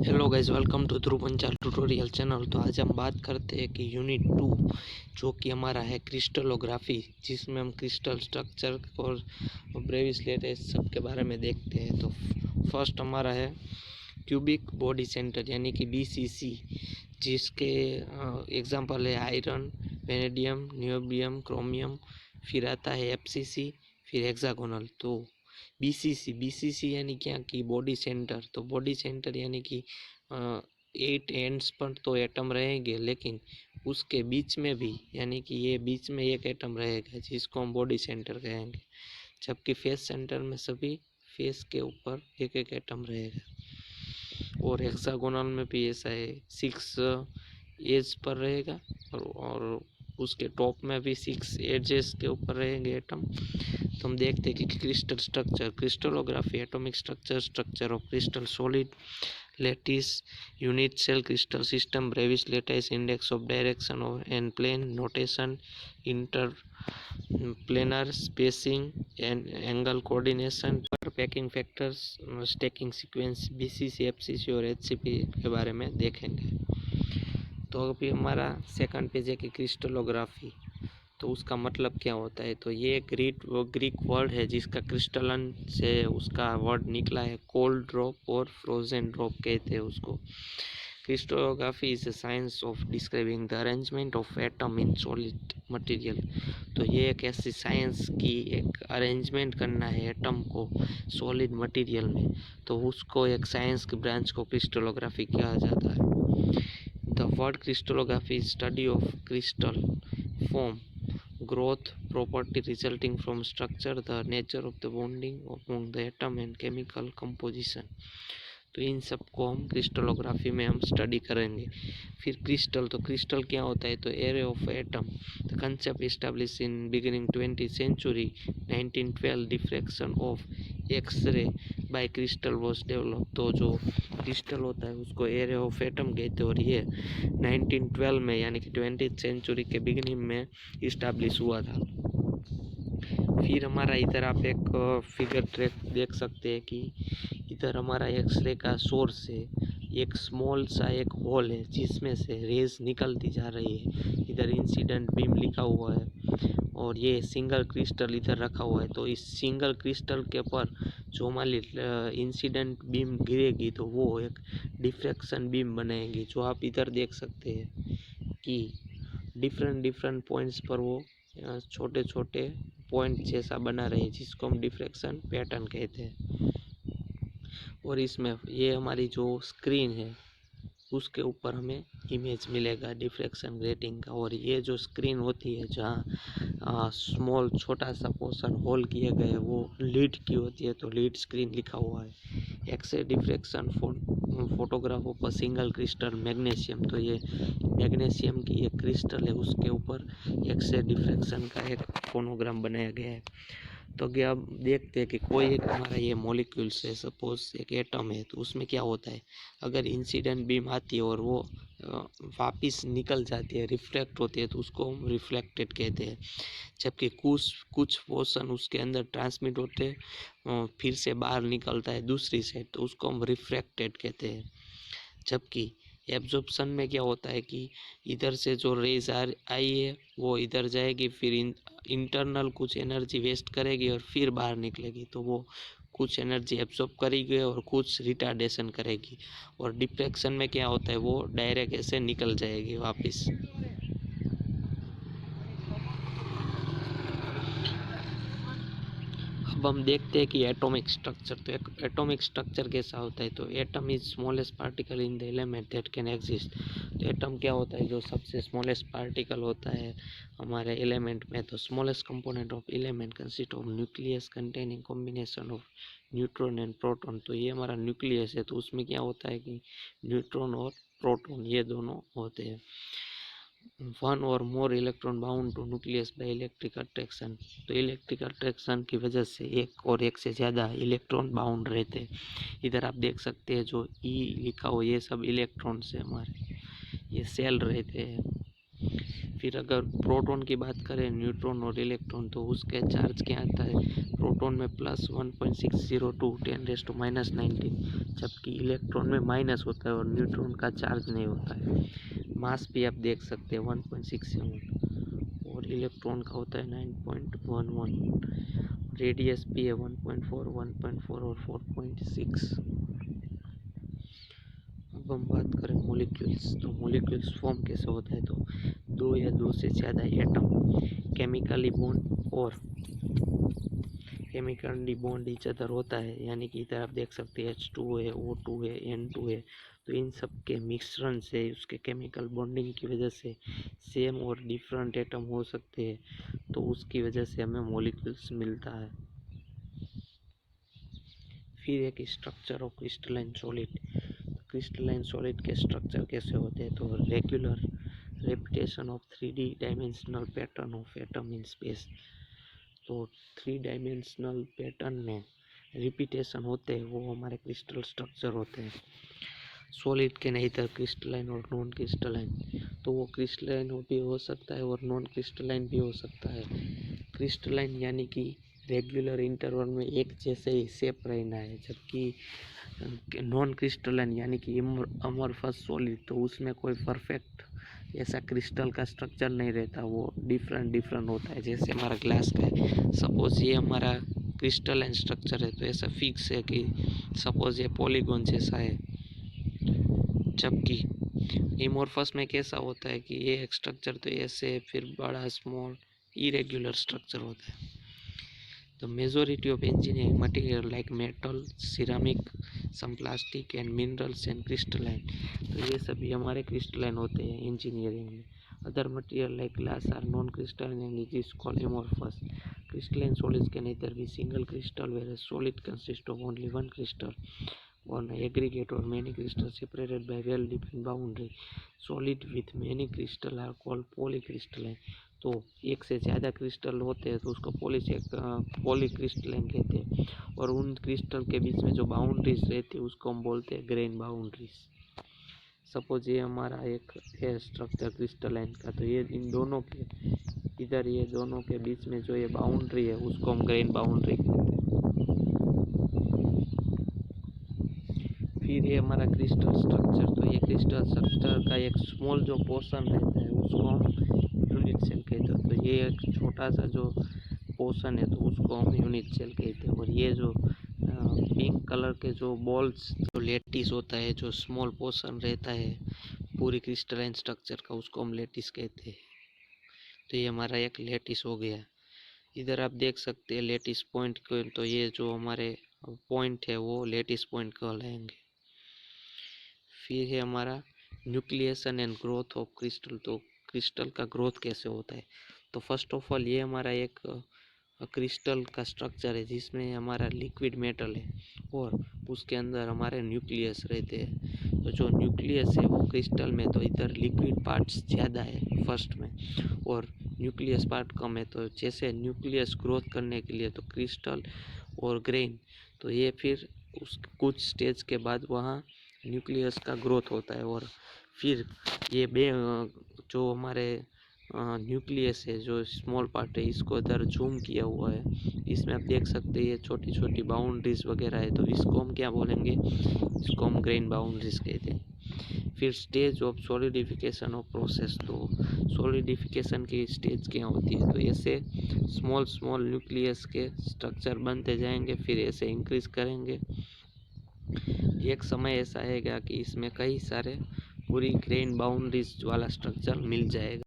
Hello guys, welcome to Dhruv Panchal tutorial channel. तो आज हम बात करते हैं कि यूनिट 2 जो कि हमारा है क्रिस्टलोग्राफी, जिसमें हम क्रिस्टल स्ट्रक्चर और ब्रेविस लेटेस्ट सब के बारे में देखते हैं। तो फर्स्ट हमारा है क्यूबिक बॉडी सेंटर यानी कि बीसीसी, जिसके एग्जांपल है आयरन, वेनेडियम, नियोबियम, क्रोमियम। फिर आता है एफसीसी, फिर हेक्सागोनल। तो बीसीसी यानी क्या कि बॉडी सेंटर। तो बॉडी सेंटर यानी कि 8 एंड्स पर तो एटम रहेंगे, लेकिन उसके बीच में भी यानी कि ये बीच में एक एटम रहेगा जिसको हम बॉडी सेंटर कहेंगे। जबकि फेस सेंटर में सभी फेस के ऊपर एक एक एटम रहेगा। और हेक्सागोनल में भी ऐसा है, 6 एज पर रहेगा और उसके टॉप में भी 6 एजेस के ऊपर रहेंगे एटम। तो हम देखते हैं कि crystal structure, crystallography, atomic structure of crystal, solid, lattice, unit cell crystal system, Bravais lattice, index of direction of and plane, notation, inter planar spacing and angle coordination पर, packing factors, stacking sequence, BCC, FCC और HCP के बारे में देखेंगे। तो अभी हमारा second page है कि क्रिस्टलोग्राफी, तो उसका मतलब क्या होता है। तो ये ग्रीक वर्ड है जिसका क्रिस्टलन से उसका वर्ड निकला है। कोल्ड ड्रॉप और फ्रोजन ड्रॉप कहते हैं उसको। Crystallography is a science of describing the arrangement of atom in solid material. तो ये एक ऐसी साइंस की एक अरेंजमेंट करना है एटम को सॉलिड मटेरियल में, तो उसको एक साइंस की ब्रांच को क्रिस्टलोग्राफी कहा जाता है। The word crystallography is study of crystal form, growth, property resulting from structure, the nature of the bonding among the atom and chemical composition। तो इन सब को हम क्रिस्टलोग्राफी में हम स्टडी करेंगे। फिर क्रिस्टल, तो क्रिस्टल क्या होता है। तो array of atom, the concept establish in beginning 20th century, 1912 diffraction of X-ray by crystal was develop. तो जो क्रिस्टल होता है उसको एरे ऑफ एटम कहते हैं और ये 1912 में यानी कि 20th सेंचुरी के बिगिनिंग में इस्टेब्लिश हुआ था। फिर हमारा इधर आप एक फिगर ट्रैक देख सकते हैं कि इधर हमारा एक्सरे का सोर्स है, एक स्मॉल सा एक होल है जिसमें से रेज निकलती जा रही है। इधर इंसिडेंट बीम लिखा हुआ है और ये सिंगल क्रिस्टल इधर रखा हुआ है। तो इस सिंगल क्रिस्टल के ऊपर जो हमारी इंसिडेंट बीम गिरेगी तो वो एक डिफ्रैक्शन बीम बनाएगी, जो आप इधर देख सकते हैं कि डिफरेंट पॉइंट्स पर वो छोटे छोटे पॉइंट जैसा बना रहे, जिसको हम डिफ्रैक्शन पैटर्न कहते हैं। और इसमें ये हमारी जो स्क्रीन है उसके ऊपर हमें इमेज मिलेगा डिफ्रैक्शन ग्रेटिंग का। और ये जो स्क्रीन होती है जहाँ स्मॉल छोटा सा पोर्शन होल किए गए वो लीड की होती है, तो लीड स्क्रीन लिखा हुआ है। X-ray diffraction photograph of single crystal magnesium, तो ये मैग्नीशियम की एक क्रिस्टल है उसके ऊपर एक्सरे डिफ्रैक्शन का एक फोनोग्राम बनाया गया है। तो क्या अब देखते हैं कि कोई एक हमारा ये मॉलिक्यूल्स है, सपोज एक एटम है, तो उसमें क्या होता है, अगर इंसिडेंट बीम आती है और वो वापस निकल जाती है, रिफ्लेक्ट होती है, तो उसको हम रिफ्लेक्टेड कहते हैं। जबकि कुछ पोर्शन उसके अंदर ट्रांसमिट होते हैं फिर से बाहर निकलता है दूसरी साइड, तो उसको हम रिफ्रैक्टेड कहते हैं। जबकि एब्जॉर्प्शन में क्या होता है कि इधर से जो रेज आई है वो इधर जाएगी, फिर इंटरनल कुछ एनर्जी वेस्ट करेगी और फिर बाहर निकलेगी, तो वो कुछ एनर्जी एब्जॉर्ब करेगी और कुछ रिटार्डेशन करेगी। और डिफ्रैक्शन में क्या होता है, वो डायरेक्ट ऐसे निकल जाएगी वापस। अब हम देखते हैं कि एटॉमिक स्ट्रक्चर, तो एटॉमिक स्ट्रक्चर कैसा होता है। तो atom is smallest particle in the element that can exist. तो एटम क्या होता है, जो सबसे स्मॉलेस्ट पार्टिकल होता है हमारे एलिमेंट में। तो smallest component of element consist of nucleus containing combination of neutron and proton. तो ये हमारा न्यूक्लियस है, तो उसमें क्या होता है कि न्यूट्रॉन और प्रोटॉन ये दोनों होते हैं। वन और more electron bound to nucleus by electric attraction. तो इलेक्ट्रिक अट्रैक्शन की वजह से एक और एक से ज़्यादा इलेक्ट्रॉन बाउंड रहते हैं। इधर आप देख सकते हैं जो ई लिखा हो ये सब इलेक्ट्रॉन्स है हमारे, ये सेल रहते हैं। फिर अगर प्रोटॉन की बात करें, न्यूट्रॉन और इलेक्ट्रॉन, तो उसके चार्ज क्या आता है, प्रोटॉन में प्लस 1.602 10⁻19, जबकि इलेक्ट्रॉन में माइनस होता है और न्यूट्रॉन का चार्ज नहीं होता है। मास भी आप देख सकते हैं 1.67 और इलेक्ट्रॉन का होता है 9.11, रेडियस भी है 1.4, 1.4 और 4.6। अब हम बात करें मॉलिक्यूल्स, तो मॉलिक्यूल्स फॉर्म कैसे होता है, तो दो या दो से ज़्यादा atom chemically bond each other होता है, यानी कि इधर आप देख सकते हैं H2 है, O2 है, N2 है, तो इन सब के मिश्रण से, उसके केमिकल बॉन्डिंग की वजह से सेम और डिफरेंट एटम हो सकते हैं, तो उसकी वजह से हमें मॉलिक्यूल्स मिलता है। फिर एक structure of crystalline solid, crystalline solid के स्ट्रक्चर कैसे होते हैं, तो regular repetition of 3D dimensional pattern of atom in space, तो 3 डायमेंशनल पैटर्न में रिपीटेशन होते हैं, वो हमारे क्रिस्टल स्ट्रक्चर होते हैं। सॉलिड के नहीं तो क्रिस्टलाइन और नॉन क्रिस्टलाइन, तो वो क्रिस्टलाइन भी हो सकता है और नॉन क्रिस्टलाइन भी हो सकता है। क्रिस्टलाइन यानी कि रेगुलर इंटरवल में एक जैसे ही शेप रहना है, जबकि नॉन क्रिस्टलाइन यानी कि अमorphous सॉलिड, तो उसमें कोई परफेक्ट ऐसा क्रिस्टल का स्ट्रक्चर नहीं रहता, वो डिफरेंट होता है। जैसे हमारा ग्लास का है, सपोज ये हमारा क्रिस्टलाइन स्ट्रक्चर है, तो ऐसा फिक्स है कि सपोज ये पॉलीगॉन जैसा है, जबकि एमोर्फस में कैसा होता है कि ये एक स्ट्रक्चर तो ऐसे, फिर बड़ा स्मॉल इरेगुलर स्ट्रक्चर होता है। The majority of engineering material like metal, ceramic, some plastic and minerals and crystalline, तो ये सभी हमारे क्रिस्टलाइन होते हैं इंजीनियरिंग में। Other material like glass are non crystalline and it is called amorphous. Crystalline solids can either be single crystal, whereas solid consists of only one crystal, one aggregate or many crystals separated by well-defined boundary. Solid with many crystals are called polycrystalline. तो एक से ज़्यादा crystal होते हैं तो उसको polycrystalline कहते हैं, और उन क्रिस्टल के बीच में जो बाउंड्रीज रहती है उसको हम बोलते हैं ग्रेन बाउंड्रीज। सपोज ये हमारा एक है स्ट्रक्चर क्रिस्टलाइन का, तो ये इन दोनों के इधर ये दोनों के बीच में जो ये बाउंड्री है उसको हम ग्रेन बाउंड्री कहते हैं। फिर ये हमारा क्रिस्टल स्ट्रक्चर, तो ये क्रिस्टल स्ट्रक्चर का एक स्मॉल जो पोर्शन रहता है उसको हम यूनिट सेल कहते हैं, तो ये एक छोटा सा जो पोर्शन है तो उसको हम यूनिट सेल कहते हैं। और ये जो पिंक कलर के जो बॉल्स, जो लेटिस होता है, जो स्मॉल पोर्शन रहता है पूरी क्रिस्टलाइन स्ट्रक्चर का, उसको हम लेटिस कहते हैं। तो ये हमारा एक लेटिस हो गया। इधर आप देख सकते हैं लेटिस पॉइंट को, तो ये जो हमारे पॉइंट है वो लेटिस पॉइंट कहलाएंगे। फिर है हमारा nucleation and growth of crystal, तो क्रिस्टल का ग्रोथ कैसे होता है, तो फर्स्ट ऑफ ऑल ये हमारा एक क्रिस्टल का स्ट्रक्चर है जिसमें हमारा लिक्विड मेटल है और उसके अंदर हमारे न्यूक्लियस रहते हैं। तो जो न्यूक्लियस है वो क्रिस्टल में, तो इधर लिक्विड पार्ट्स ज़्यादा है फर्स्ट में और न्यूक्लियस पार्ट कम है। तो जैसे न्यूक्लियस ग्रोथ करने के लिए तो क्रिस्टल और ग्रेन, तो ये फिर उस कुछ स्टेज के बाद वहाँ न्यूक्लियस का ग्रोथ होता है। और फिर ये जो हमारे न्यूक्लियस है, जो स्मॉल पार्ट है, इसको इधर जूम किया हुआ है, इसमें आप देख सकते हैं ये छोटी छोटी बाउंड्रीज वगैरह है, तो इसको हम क्या बोलेंगे, इसको हम ग्रेन बाउंड्रीज कहते हैं। फिर stage of solidification of process, तो सॉलिडिफिकेशन की स्टेज क्या होती है, तो ऐसे स्मॉल न्यूक्लियस के स्ट्रक्चर बनते जाएंगे, फिर ऐसे इंक्रीज करेंगे। एक समय ऐसा आएगा कि इसमें कई सारे पूरी ग्रेन बाउंड्रीज वाला स्ट्रक्चर मिल जाएगा।